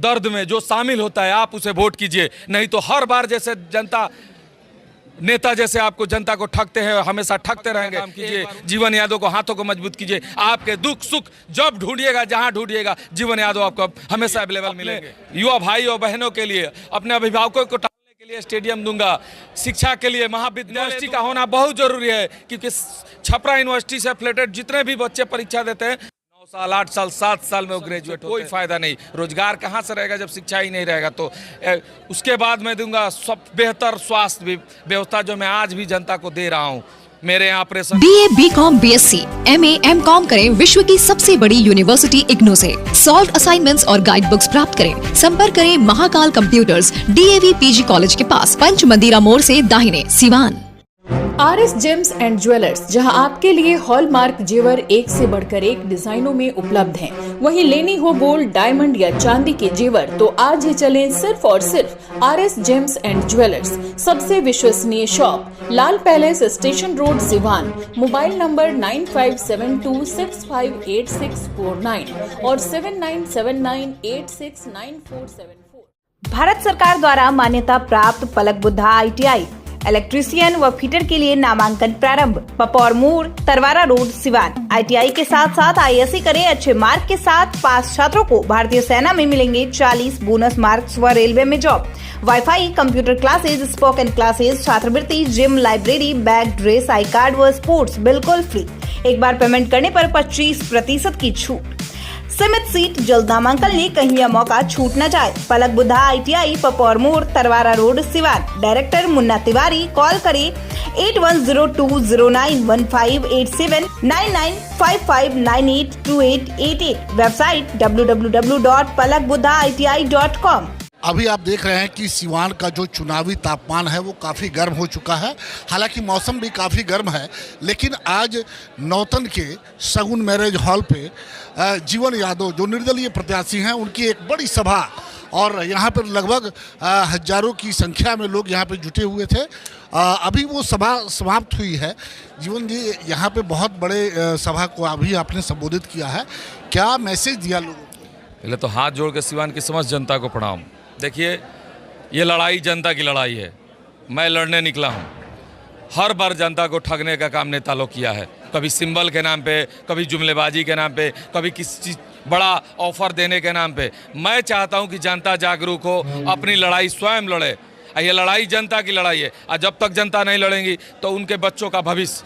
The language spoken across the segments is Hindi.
दर्द में जो शामिल होता है आप उसे वोट कीजिए, नहीं तो हर बार जैसे जनता नेता जैसे आपको जनता को ठगते हैं हमेशा ठगते रहेंगे। काम कीजिए, जीवन यादव को हाथों को मजबूत कीजिए। आपके दुख सुख जब ढूंढिएगा जहां ढूंढिएगा जीवन यादव आपको हमेशा अवेलेबल मिलेंगे। युवा भाई और बहनों के लिए, अपने अभिभावकों को टालने के लिए स्टेडियम दूंगा। शिक्षा के लिए महाविद्यालय का होना बहुत जरूरी है, क्योंकि छपरा यूनिवर्सिटी से एफिलिएटेड जितने भी बच्चे परीक्षा देते हैं 9 साल 8 साल 7 साल में वो ग्रेजुएट, कोई फायदा नहीं। रोजगार कहाँ से रहेगा जब शिक्षा ही नहीं रहेगा। तो उसके बाद मैं दूंगा सब बेहतर स्वास्थ्य व्यवस्था जो मैं आज भी जनता को दे रहा हूँ। मेरे यहाँ operation BA, BCom, BSc, MA, MCom करें विश्व की सबसे बड़ी यूनिवर्सिटी इग्नू से। सॉल्व असाइनमेंट्स और गाइड बुक्स प्राप्त करें। संपर्क करें Mahakal computers, DAV PG college के पास, पंच मंदिरा मोड़ से दाहिने, Siwan. RS James and jewellers, जहां आपके लिए हॉलमार्क जेवर एक से बढ़कर एक डिजाइनों में उपलब्ध हैं। वहीं लेनी हो गोल्ड, डायमंड या चांदी के जेवर तो आज ही चलें सिर्फ और सिर्फ RS जेम्स एंड ज्वेलर्स। सबसे विश्वसनीय shop, Lal palace, station road, Siwan. Mobile number 9572658649 और 7979869474। भारत सरकार द्वारा मान्यता प्राप्त पलक बुद्धा ITI इलेक्ट्रीशियन व फिटर के लिए नामांकन प्रारंभ। पपौर मोड़, तरवारा रोड, सिवान। ITI के साथ साथ ISC करें। अच्छे मार्क के साथ पास छात्रों को भारतीय सेना में मिलेंगे 40 बोनस मार्क्स व रेलवे में job. Wifi, computer classes, spoken classes, छात्रवृत्ति, gym, library, bag, dress, I card व स्पोर्ट्स बिल्कुल फ्री। एक बार पेमेंट करने पर 25% की छूट। सीमित सीट, जल्द नामांकन ले, कहीं यह मौका छूट न जाए। पलक बुद्धा ITI, पपौर मोड़, Tarwara road, Siwan. Director Munna Tiwari. Call करें 8102091587 9955982888। Website www.palakbuddhaiti.com। अभी आप देख रहे हैं कि सिवान का जो चुनावी तापमान है वो काफ़ी गर्म हो चुका है। हालांकि मौसम भी काफ़ी गर्म है, लेकिन आज नौतन के शगुन मैरिज हॉल पे जीवन यादव जो निर्दलीय प्रत्याशी हैं उनकी एक बड़ी सभा, और यहाँ पर लगभग हजारों की संख्या में लोग यहाँ पे जुटे हुए थे। अभी वो सभा समाप्त हुई है। जीवन जी, यहाँ पे बहुत बड़े सभा को अभी आपने संबोधित किया है, क्या मैसेज दिया लोगों को? पहले तो हाथ जोड़ के सिवान की समस्त जनता को प्रणाम। देखिए, ये लड़ाई जनता की लड़ाई है। मैं लड़ने निकला हूँ। हर बार जनता को ठगने का काम नेता लोग किया है, कभी सिंबल के नाम पे, कभी जुमलेबाजी के नाम पे, कभी किसी चीज़ बड़ा ऑफर देने के नाम पे। मैं चाहता हूँ कि जनता जागरूक हो, अपनी लड़ाई स्वयं लड़े। ये लड़ाई जनता की लड़ाई है, और जब तक जनता नहीं लड़ेंगी तो उनके बच्चों का भविष्य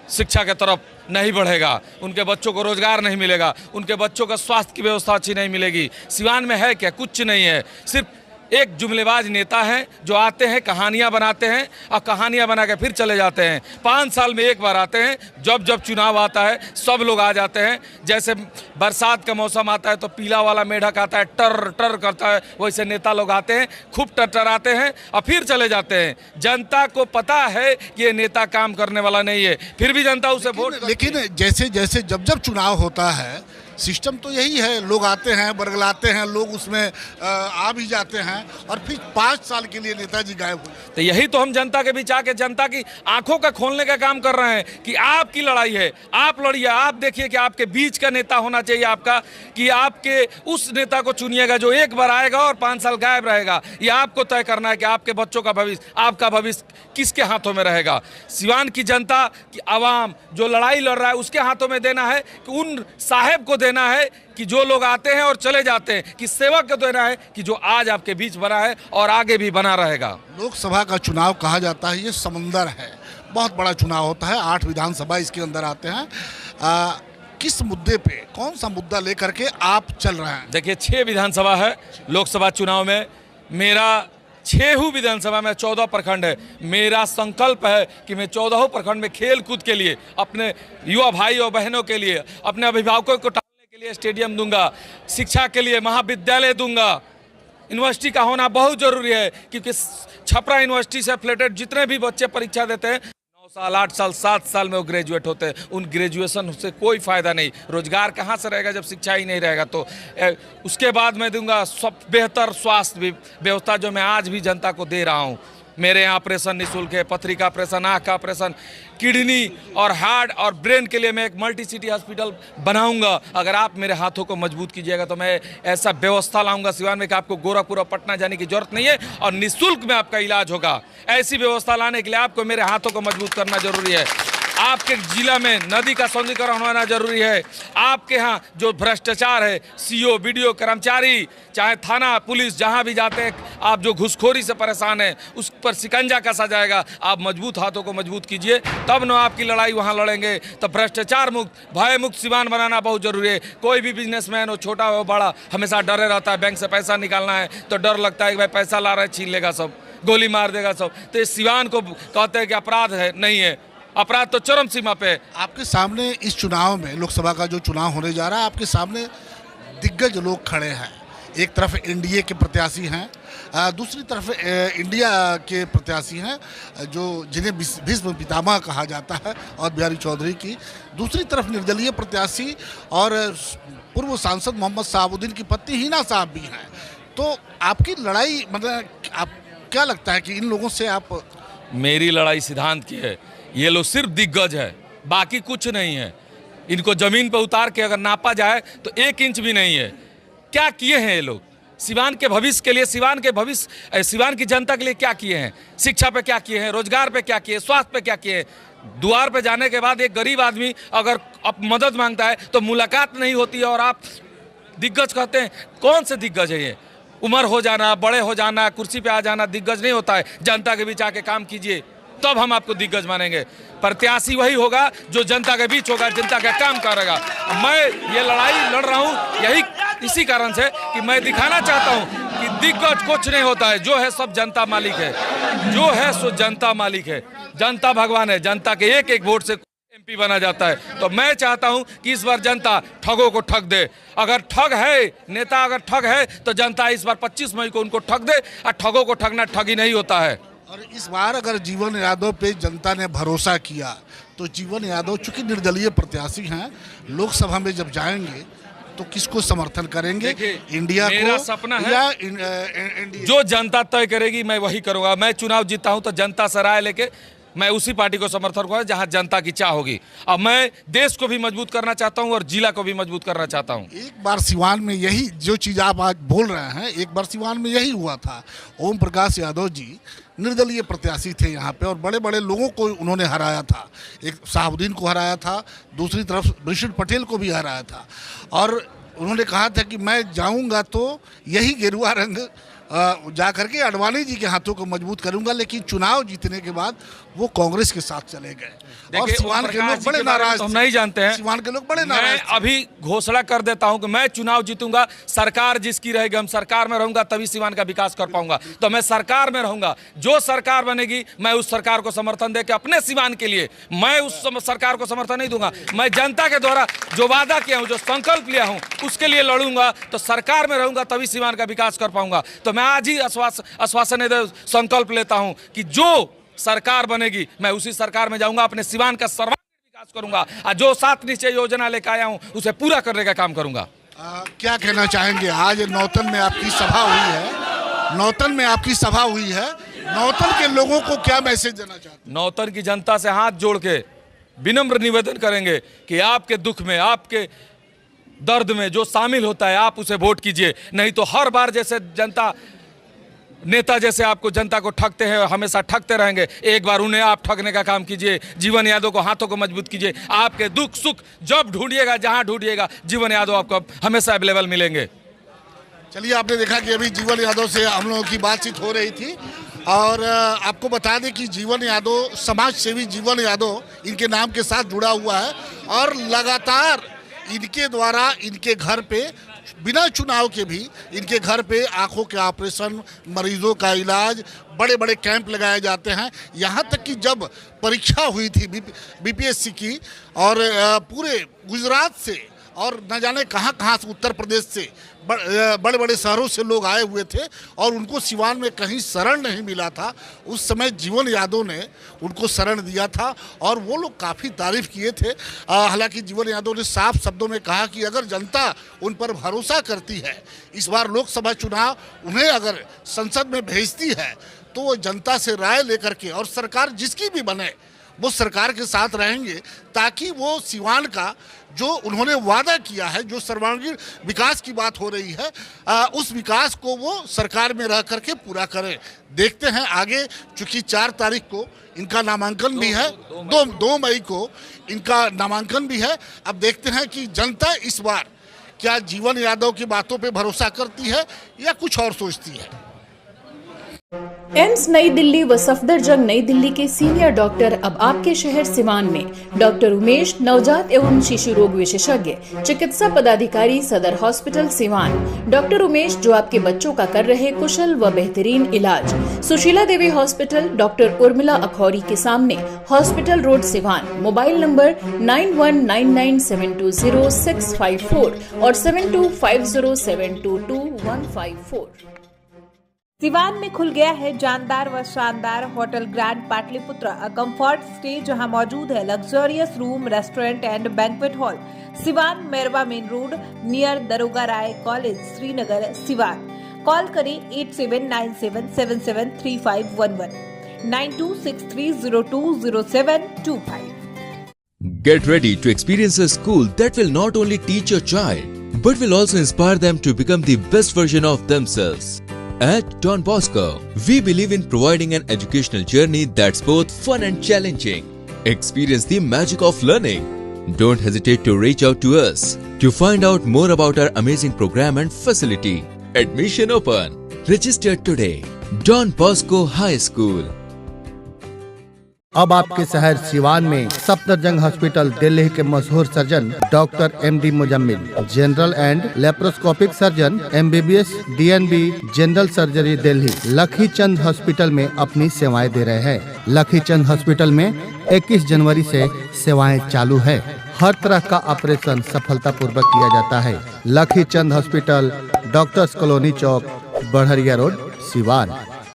शिक्षा के तरफ नहीं बढ़ेगा, उनके बच्चों को रोजगार नहीं मिलेगा, उनके बच्चों का स्वास्थ्य की व्यवस्था अच्छी नहीं मिलेगी। सिवान में है क्या? कुछ नहीं है। सिर्फ एक जुमलेबाज नेता हैं जो आते हैं, कहानियां बनाते हैं और कहानियां बना के फिर चले जाते हैं। 5 साल में एक बार आते हैं, जब जब चुनाव आता है सब लोग आ जाते हैं। जैसे बरसात का मौसम आता है तो पीला वाला मेढक आता है, टर टर करता है, वैसे नेता लोग आते हैं, खूब टरटराते हैं और फिर चले जाते हैं। जनता को पता है कि ये नेता काम करने वाला नहीं है, फिर भी जनता उसे वोट। लेकिन जैसे जैसे जब जब चुनाव होता है, सिस्टम तो यही है, लोग आते हैं, बरगलाते हैं, लोग उसमें आ भी जाते हैं और फिर 5 साल के लिए नेताजी गायब हो जाते। तो यही तो हम जनता के बीच आके जनता की आंखों का खोलने का काम कर रहे हैं कि आपकी लड़ाई है, आप लड़िए। आप देखिए कि आपके बीच का नेता होना चाहिए आपका, कि आपके उस नेता को चुनिएगा जो एक बार आएगा और 5 साल गायब रहेगा। ये आपको तय करना है कि आपके बच्चों का भविष्य, आपका भविष्य किसके हाथों में रहेगा। सिवान की जनता की आवाम जो लड़ाई लड़ रहा है उसके हाथों में देना है, कि उन साहेब को देना है कि जो लोग आते हैं और चले जाते हैं, कि सेवक को देना है कि जो आज आपके बीच बना है और आगे भी बना रहेगा। लोकसभा का चुनाव कहा जाता है ये समंदर है, बहुत बड़ा चुनाव होता है, 8 विधानसभा इसके अंदर आते हैं। किस मुद्दे पे, कौन सा मुद्दा लेकर के आप चल रहे हैं? देखिए, 6 विधानसभा है लोकसभा चुनाव में। मेरा 6 विधानसभा में 14 प्रखंड है। मेरा संकल्प है कि मैं 14 प्रखंड में खेल कूद के लिए, अपने युवा भाई और बहनों के लिए, अपने अभिभावकों को टालने के लिए स्टेडियम दूंगा, शिक्षा के लिए महाविद्यालय दूंगा। यूनिवर्सिटी का होना बहुत ज़रूरी है, क्योंकि छपरा यूनिवर्सिटी से एफिलिएटेड जितने भी बच्चे परीक्षा देते हैं 9 साल 8 साल 7 साल में वो ग्रेजुएट होते हैं। उन ग्रेजुएशन से कोई फ़ायदा नहीं। रोजगार कहाँ से रहेगा जब शिक्षा ही नहीं रहेगा। तो उसके बाद मैं दूंगा सब बेहतर स्वास्थ्य व्यवस्था जो मैं आज भी जनता को दे रहा हूँ। मेरे यहाँ ऑपरेशन निःशुल्क है, पथरी का ऑपरेशन, आँख का ऑपरेशन, किडनी और हार्ट और ब्रेन के लिए मैं एक मल्टी सिटी हॉस्पिटल बनाऊंगा। अगर आप मेरे हाथों को मजबूत कीजिएगा तो मैं ऐसा व्यवस्था लाऊंगा सिवान में कि आपको गोरखपुर और पटना जाने की जरूरत नहीं है और निःशुल्क में आपका इलाज होगा। ऐसी व्यवस्था लाने के लिए आपको मेरे हाथों को मजबूत करना जरूरी है। आपके जिला में नदी का सौंदर्यीकरण होना जरूरी है। आपके यहाँ जो भ्रष्टाचार है, सीओ, बीडीओ, कर्मचारी, चाहे थाना, पुलिस, जहाँ भी जाते हैं आप जो घुसखोरी से परेशान हैं उस पर शिकंजा कसा जाएगा। आप मजबूत हाथों को मजबूत कीजिए, तब न आपकी लड़ाई वहाँ लड़ेंगे। तो भ्रष्टाचार मुक्त, भय मुक्त सिवान बनाना बहुत जरूरी है। कोई भी बिजनेसमैन हो, छोटा हो बड़ा, हमेशा डरे रहता है। बैंक से पैसा निकालना है तो डर लगता है कि भाई पैसा ला रहा है, छीन लेगा सब, गोली मार देगा सब। तो इस सिवान को कहते हैं कि अपराध है, नहीं है, अपराध तो चरम सीमा पे है। आपके सामने इस चुनाव में, लोकसभा का जो चुनाव होने जा रहा है, आपके सामने दिग्गज लोग खड़े हैं। एक तरफ एनडीए के प्रत्याशी हैं, दूसरी तरफ इंडिया के प्रत्याशी हैं जो जिन्हें भीष्म पितामह कहा जाता है, और बिहारी चौधरी की। दूसरी तरफ निर्दलीय प्रत्याशी और पूर्व सांसद मोहम्मद साहबुद्दीन की पत्नी हिना साहब भी हैं। तो आपकी लड़ाई, मतलब आप क्या लगता है कि इन लोगों से आप? मेरी लड़ाई सिद्धांत की है। ये लोग सिर्फ दिग्गज है, बाकी कुछ नहीं है। इनको जमीन पर उतार के अगर नापा जाए तो 1 इंच भी नहीं है। क्या किए हैं ये लोग सिवान के भविष्य के लिए, सिवान के भविष्य, सिवान की जनता के लिए क्या किए हैं? शिक्षा पे क्या किए हैं, रोजगार पे क्या किए, स्वास्थ्य पे क्या किए हैं? द्वार पे जाने के बाद एक गरीब आदमी अगर मदद मांगता है तो मुलाकात नहीं होती है और आप दिग्गज कहते हैं। कौन से दिग्गज है ये? उम्र हो जाना, बड़े हो जाना, कुर्सी पे आ जाना दिग्गज नहीं होता है। जनता के बीच आके काम कीजिए, तब हम आपको दिग्गज मानेंगे। प्रत्याशी वही होगा जो जनता के बीच होगा, जनता का काम करेगा। मैं ये लड़ाई लड़ रहा हूँ इसी कारण से कि मैं दिखाना चाहता हूँ कि दिग्गज कुछ नहीं होता है। जो है सब जनता मालिक है, जो है सो जनता मालिक है। जनता भगवान है, जनता के एक एक वोट से एमपी बना जाता है। तो मैं चाहता हूं कि इस बार जनता ठगों को ठग दे। अगर ठग है, नेता अगर ठग है तो जनता इस बार 25 मई को उनको ठग दे। और ठगों को ठगना ठगी नहीं होता है। और इस बार अगर जीवन यादव पे जनता ने भरोसा किया तो जीवन यादव चूंकि निर्दलीय प्रत्याशी हैं, लोकसभा में जब जाएंगे तो किसको समर्थन करेंगे? इंडिया मेरा को सपना है या जो जनता तय करेगी मैं वही करूंगा। मैं चुनाव जीता हूं तो जनता से राय लेके मैं उसी पार्टी को समर्थन करूंगा जहां जनता की चाह होगी। अब मैं देश को भी मजबूत करना चाहता हूं और जिला को भी मजबूत करना चाहता हूं। एक बार सिवान में यही जो चीज़ आप आज बोल रहे हैं, एक बार सिवान में यही हुआ था। ओम प्रकाश यादव जी निर्दलीय प्रत्याशी थे यहाँ पे और बड़े बड़े लोगों को उन्होंने हराया था। एक साहबुद्दीन को हराया था, दूसरी तरफ ऋषि पटेल को भी हराया था। और उन्होंने कहा था कि मैं जाऊँगा तो यही गेरुआ रंग जा करके अडवाणी जी के हाथों को मजबूत करूंगा। लेकिन चुनाव जीतने के बाद वो कांग्रेस के साथ चले गए और सिवान के लोग बड़े नाराज हम नहीं जानते हैं। सिवान के लोग बड़े नाराज। मैं अभी घोषणा कर देता हूं कि मैं चुनाव जीतूंगा, सरकार जिसकी रहेगी, हम सरकार में रहूंगा तभी सिवान का विकास कर पाऊंगा। तो मैं सरकार में रहूंगा, जो सरकार बनेगी मैं उस सरकार को समर्थन देकर अपने सिवान के लिए मैं उस सरकार को समर्थन नहीं दूंगा। मैं जनता के द्वारा जो वादा किया हूं, जो संकल्प लिया हूं, उसके लिए लड़ूंगा। तो सरकार में रहूंगा तभी सिवान का विकास कर पाऊंगा। तो मैं आज ही आश्वासन संकल्प लेता हूं कि जो सरकार बनेगी मैं उसी सरकार में जाऊंगा, अपने सिवान का सर्वांगीण विकास करूंगा और जो 7 निश्चय योजना लेकर आया हूं उसे पूरा करने का काम करूंगा। क्या कहना चाहेंगे? आज नौतन में आपकी सभा हुई है, नौतन में आपकी सभा हुई है, नौतन के लोगों को क्या मैसेज देना चाहते हैं? नौतन की जनता से हाथ जोड़ के विनम्र निवेदन करेंगे कि आपके दुख में, आपके दर्द में जो शामिल होता है आप उसे वोट कीजिए। नहीं तो हर बार जैसे जनता नेता जैसे आपको जनता को ठगते हैं, हमेशा ठगते रहेंगे। एक बार उन्हें आप ठगने का काम कीजिए। जीवन यादव को हाथों को मजबूत कीजिए। आपके दुख सुख जब ढूंढिएगा, जहां ढूंढिएगा, जीवन यादव आपको हमेशा अवेलेबल मिलेंगे। चलिए, आपने देखा कि अभी जीवन यादव से हम लोगों की बातचीत हो रही थी और आपको बता दें कि जीवन यादव, समाज सेवी जीवन यादव इनके नाम के साथ जुड़ा हुआ है और लगातार इनके द्वारा इनके घर पे बिना चुनाव के भी इनके घर पे आंखों के ऑपरेशन, मरीजों का इलाज, बड़े बड़े कैंप लगाए जाते हैं। यहाँ तक कि जब परीक्षा हुई थी बीपीएससी की और पूरे गुजरात से और न जाने कहाँ से, उत्तर प्रदेश से बड़े बड़े शहरों से लोग आए हुए थे और उनको सिवान में कहीं शरण नहीं मिला था। उस समय जीवन यादव ने उनको शरण दिया था और वो लोग काफ़ी तारीफ किए थे। हालांकि जीवन यादव ने साफ शब्दों में कहा कि अगर जनता उन पर भरोसा करती है, इस बार लोकसभा चुनाव उन्हें अगर संसद में भेजती है तो वो जनता से राय लेकर के, और सरकार जिसकी भी बने वो सरकार के साथ रहेंगे, ताकि वो सिवान का जो उन्होंने वादा किया है, जो सर्वांगीण विकास की बात हो रही है, उस विकास को वो सरकार में रह करके पूरा करें। देखते हैं आगे, चूंकि 4 तारीख को इनका नामांकन भी है, 2 मई को इनका नामांकन भी है। अब देखते हैं कि जनता इस बार क्या जीवन यादव की बातों पे भरोसा करती है या कुछ और सोचती है। एम्स नई दिल्ली व सफदरजंग नई दिल्ली के सीनियर डॉक्टर अब आपके शहर सिवान में। डॉक्टर उमेश, नवजात एवं शिशु रोग विशेषज्ञ, चिकित्सा पदाधिकारी, सदर हॉस्पिटल सिवान। डॉक्टर उमेश जो आपके बच्चों का कर रहे कुशल व बेहतरीन इलाज। सुशीला देवी हॉस्पिटल, डॉक्टर उर्मिला अखौरी के सामने, hospital road Siwan. Mobile number 9199720654 और 7250722154। सिवान में खुल गया है जानदार व शानदार hotel grand Pataliputra, a comfort stay, जहां मौजूद है luxurious room, restaurant and banquet hall. Siwan Merwa main road near Daroga Rai college, Srinagar, Siwan. Call करें 8797773511 9263020725। Get ready to experience a school that will not only teach your child but will also inspire them to become the best version of themselves. At Don Bosco, we believe in providing an educational journey that's both fun and challenging. Experience the magic of learning. Don't hesitate to reach out to us to find out more about our amazing program and facility. Admission open. Register today. Don Bosco High School. अब आपके शहर सिवान में सफदरजंग हॉस्पिटल, दिल्ली के मशहूर surgeon doctor MD Muzammil, general and laparoscopic surgeon, MBBS DNB general surgery Delhi, लखी चंद हॉस्पिटल में अपनी सेवाएं दे रहे हैं। लखी चंद हॉस्पिटल में 21 जनवरी से सेवाएं चालू है। हर तरह का ऑपरेशन सफलतापूर्वक किया जाता है। लखी चंद हॉस्पिटल, डॉक्टर्स कॉलोनी चौक, बढ़रिया रोड, सिवान।